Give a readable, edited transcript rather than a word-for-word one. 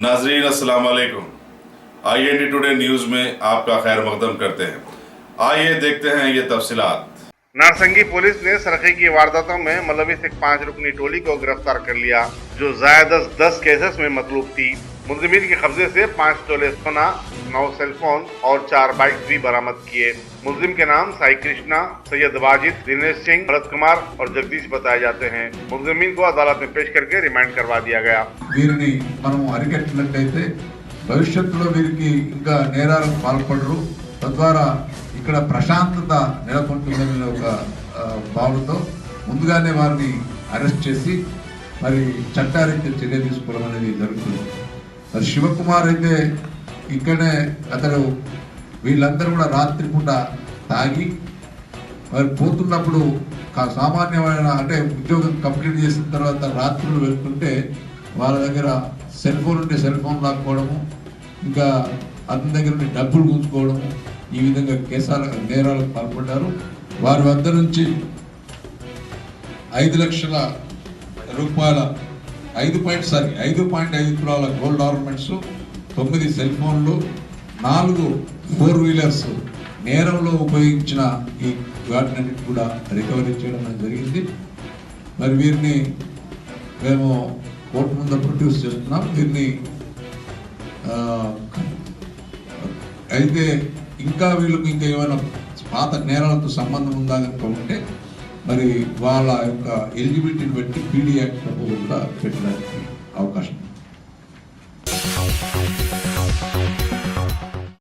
नाजरीन अस्सलाम वालेकुम। IND टुडे न्यूज में आपका खैर मकदम करते हैं। आइए देखते हैं ये तफसीलात। नारसंगी पुलिस ने सरखे की वारदातों में मुलविस एक 5 रुकनी टोली को गिरफ्तार कर लिया, जो ज़ायद 10 केसेस में मतलूब थी। मुलजिमीन के कब्जे से 5 तोले सोना, 9 सेलफोन और 4 बाइक भी बरामद किए। मुलजिम के नाम साई कृष्णा, सैयद वाजिद, दिनेश सिंह, भरत कुमार और जगदीश बताए जाते हैं। मुलजिमीन को अदालत में पेश करके रिमांड करवा दिया गया। వీరిని మనం అరికట్టినట్లయితే భవిష్యత్తులో వీరికి ఇంకా నేరాలకు పాల్పడరు, తద్వారా ఇక్కడ ప్రశాంతత నెలకొంటుందనే ఒక భావనతో ముందుగానే వారిని అరెస్ట్ చేసి మరి చట్టారీత్యా చర్య తీసుకోవడం అనేది జరుగుతుంది. మరి శివకుమార్ అయితే ఇక్కడే అతను వీళ్ళందరూ కూడా రాత్రిపూట తాగి మరి పోతున్నప్పుడు సామాన్యమైన అంటే ఉద్యోగం కంప్లీట్ చేసిన తర్వాత రాత్రులు వెళ్తుంటే వాళ్ళ దగ్గర సెల్ ఫోన్ ఉంటే సెల్ ఫోన్ లాక్కోవడము, ఇంకా అతని దగ్గర నుండి డబ్బులు గుంజుకోవడము, ఈ విధంగా నేరాలకు పాల్పడ్డారు. వారి వద్ద నుంచి 5 లక్షల రూపాయల 5.5 తులాల గోల్డ్ ఆర్నమెంట్స్, 9 సెల్ ఫోన్లు, 4 4 వీలర్స్ నేరంలో ఉపయోగించిన ఈ వాటిని కూడా రికవరీ చేయడం జరిగింది. మరి వీరిని మేము కోర్టు ముందు ప్రొడ్యూస్ చేస్తున్నాం. వీరిని అయితే ఇంకా వీళ్ళకి ఇంకా ఏమైనా పాత నేరాలతో సంబంధం ఉందా ఉంటే మరి వాళ్ళ యొక్క ఎలిజిబిలిటీని బట్టి పీడీ యాక్ట్ కూడా పెట్టడానికి అవకాశం.